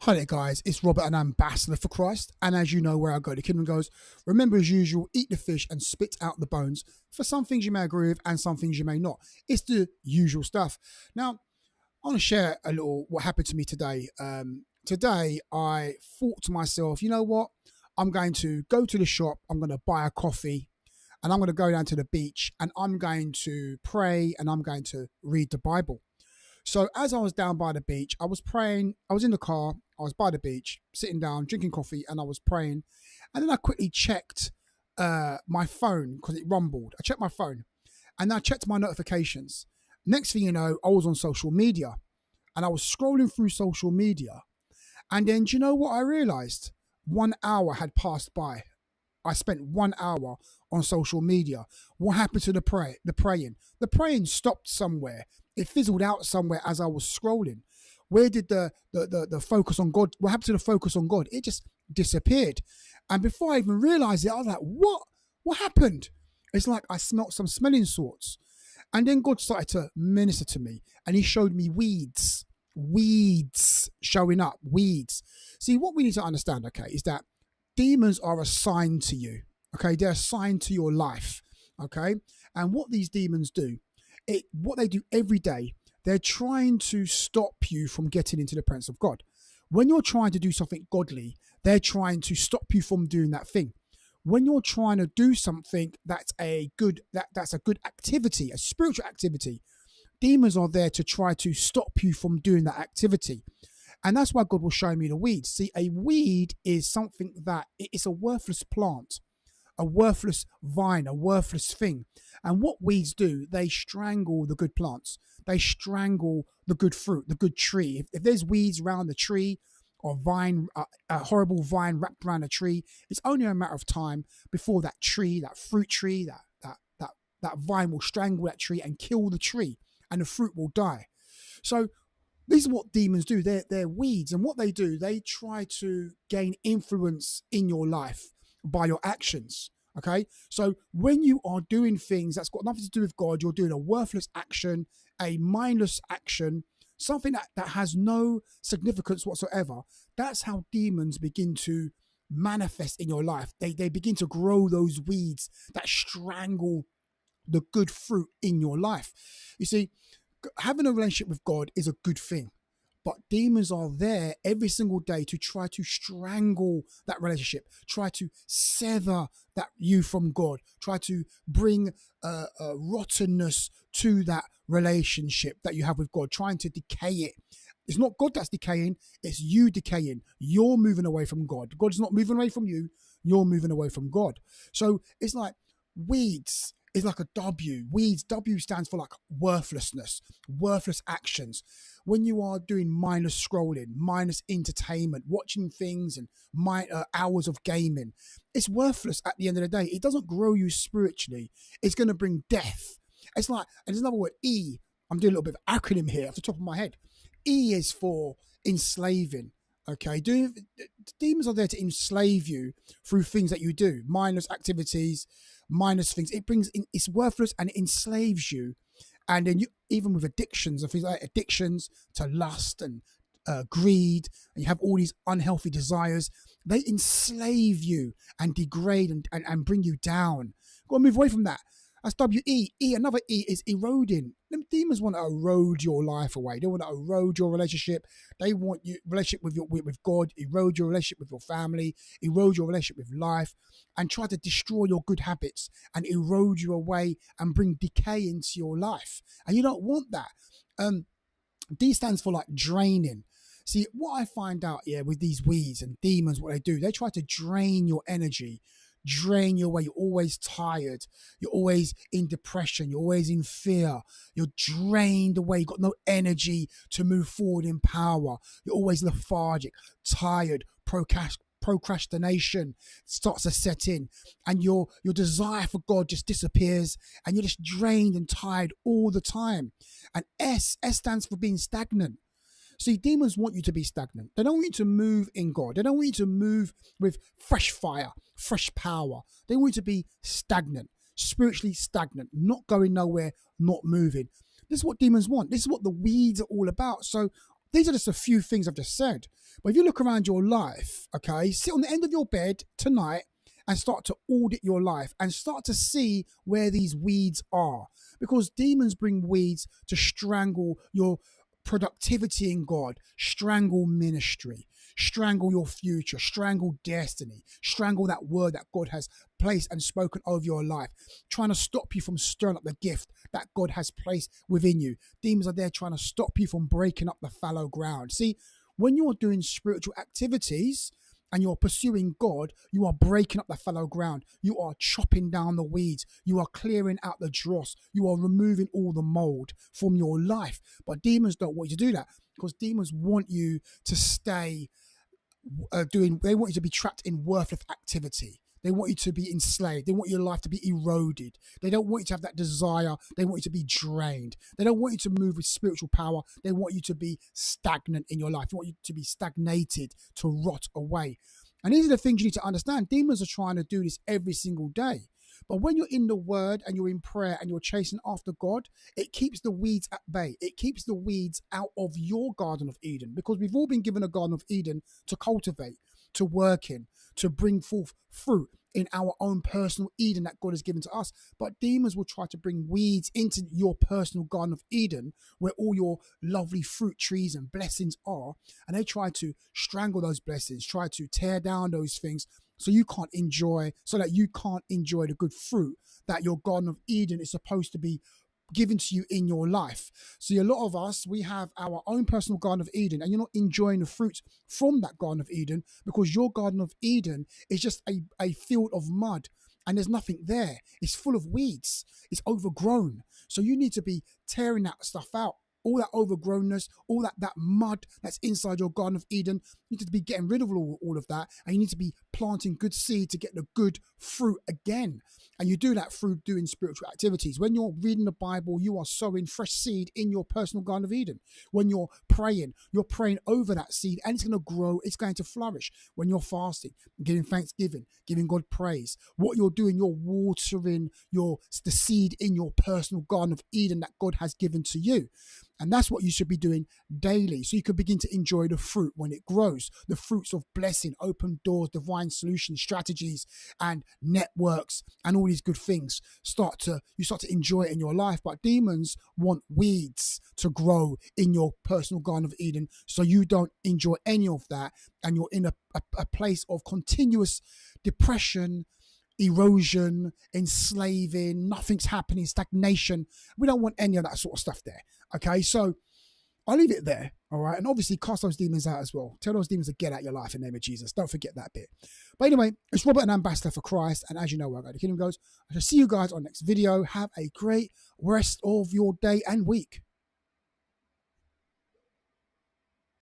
Hi there, guys. It's Robert, an ambassador for Christ. And as you know, where I go, the kingdom goes. Remember, as usual, eat the fish and spit out the bones. For some things you may agree with and some things you may not. It's the usual stuff. Now, I want to share a little what happened to me today. Today, I thought to myself, you know what? I'm going to go to the shop. I'm going to buy a coffee and I'm going to go down to the beach and I'm going to pray and I'm going to read the Bible. So as I was down by the beach, I was praying. I was in the car. I was by the beach, sitting down, drinking coffee, and I was praying. And then I quickly checked my phone because it rumbled. I checked my phone, and I checked my notifications. Next thing you know, I was on social media, and I was scrolling through social media. And then, do you know what I realized? 1 hour had passed by. I spent 1 hour on social media. What happened to the praying? The praying stopped somewhere. It fizzled out somewhere as I was scrolling. Where did the focus on God? What happened to the focus on God? It just disappeared. And before I even realized it, I was like, what? What happened? It's like I smelt some smelling salts. And then God started to minister to me and he showed me weeds showing up, weeds. See, what we need to understand, okay, is that demons are assigned to you. Okay, they're assigned to your life. Okay, and what these demons do, what they do every day, they're trying to stop you from getting into the presence of God. When you're trying to do something godly, they're trying to stop you from doing that thing. When you're trying to do something that's a good activity, a spiritual activity, demons are there to try to stop you from doing that activity. And that's why God will show me the weeds. See, a weed is something that it's a worthless plant, a worthless vine, a worthless thing. And what weeds do, they strangle the good plants. They strangle the good fruit, the good tree. If there's weeds around the tree or vine, a horrible vine wrapped around a tree, it's only a matter of time before that tree, that fruit tree, that vine will strangle that tree and kill the tree and the fruit will die. So these are what demons do. They're weeds. And what they do, they try to gain influence in your life by your actions. Okay. So when you are doing things that's got nothing to do with God, you're doing a worthless action, a mindless action, something that has no significance whatsoever. That's how demons begin to manifest in your life. They begin to grow those weeds that strangle the good fruit in your life. You see, having a relationship with God is a good thing, but demons are there every single day to try to strangle that relationship, try to sever that you from God, try to bring rottenness to that relationship that you have with God, trying to decay it. It's not God that's decaying, it's you decaying. You're moving away from God. God's not moving away from you, you're moving away from God. So it's like weeds is like a W. Weeds, W stands for like worthlessness, worthless actions. When you are doing mindless scrolling, mindless entertainment, watching things and hours of gaming, it's worthless at the end of the day. It doesn't grow you spiritually. It's going to bring death. It's like, and there's another word, E. I'm doing a little bit of acronym here off the top of my head. E is for enslaving. Okay, demons are there to enslave you through things that you do, mindless activities, mindless things. It brings in, it's worthless and it enslaves you. And then you, even with addictions, things like addictions to lust and greed, and you have all these unhealthy desires, they enslave you and degrade and bring you down. Got to move away from that. That's W-E. Another E is eroding. Them demons want to erode your life away. They want to erode your relationship. They want your relationship with God, erode your relationship with your family, erode your relationship with life, and try to destroy your good habits and erode you away and bring decay into your life. And you don't want that. D stands for like draining. See, what I find out here with these weeds and demons, what they do, they try to drain your energy, drain you away. You're always tired. You're always in depression. You're always in fear. You're drained away. You've got no energy to move forward in power. You're always lethargic, tired, procrastination starts to set in, and your desire for God just disappears, and you're just drained and tired all the time. And S stands for being stagnant. See, demons want you to be stagnant. They don't want you to move in God. They don't want you to move with fresh fire, fresh power. They want you to be stagnant, spiritually stagnant, not going nowhere, not moving. This is what demons want. This is what the weeds are all about. So These are just a few things I've just said. But if you look around your life, okay, sit on the end of your bed tonight and start to audit your life and start to see where these weeds are. Because demons bring weeds to strangle your productivity in God, strangle ministry, strangle your future, strangle destiny, strangle that word that God has placed and spoken over your life, trying to stop you from stirring up the gift that God has placed within you. Demons are there trying to stop you from breaking up the fallow ground. See, when you're doing spiritual activities and you're pursuing God, you are breaking up the fallow ground. You are chopping down the weeds. You are clearing out the dross. You are removing all the mold from your life. But demons don't want you to do that, because demons want you to stay they want you to be trapped in worthless activity. They want you to be enslaved. They want your life to be eroded. They don't want you to have that desire. They want you to be drained. They don't want you to move with spiritual power. They want you to be stagnant in your life. They want you to be stagnated, to rot away. And these are the things you need to understand. Demons are trying to do this every single day. But when you're in the word and you're in prayer and you're chasing after God, it keeps the weeds at bay. It keeps the weeds out of your Garden of Eden, because we've all been given a Garden of Eden to cultivate, to work in, to bring forth fruit in our own personal Eden that God has given to us. But demons will try to bring weeds into your personal Garden of Eden, where all your lovely fruit trees and blessings are, and they try to strangle those blessings, try to tear down those things, so that you can't enjoy the good fruit that your Garden of Eden is supposed to be given to you in your life. See, a lot of us, we have our own personal Garden of Eden, and you're not enjoying the fruits from that Garden of Eden, because your Garden of Eden is just a field of mud, and there's nothing there. It's full of weeds. It's overgrown. So you need to be tearing that stuff out. All that overgrownness, all that mud that's inside your Garden of Eden, you need to be getting rid of all of that, and you need to be planting good seed to get the good fruit again. And you do that through doing spiritual activities. When you're reading the Bible, you are sowing fresh seed in your personal Garden of Eden. When you're praying over that seed, and it's going to grow, it's going to flourish. When you're fasting, giving thanksgiving, giving God praise, what you're doing, you're watering the seed in your personal Garden of Eden that God has given to you. And that's what you should be doing daily, so you can begin to enjoy the fruit when it grows, the fruits of blessing, open doors, divine solutions, strategies, and networks, and all these good things. You start to enjoy it in your life. But demons want weeds to grow in your personal Garden of Eden, so you don't enjoy any of that, and you're in a place of continuous depression, erosion, enslaving, nothing's happening, stagnation. We don't want any of that sort of stuff there. Okay, so I'll leave it there. All right, and obviously cast those demons out as well. Tell those demons to get out of your life in the name of Jesus. Don't forget that bit. But anyway, it's Robert, an ambassador for Christ, and as you know where the kingdom goes. I shall see you guys on next video. Have a great rest of your day and week.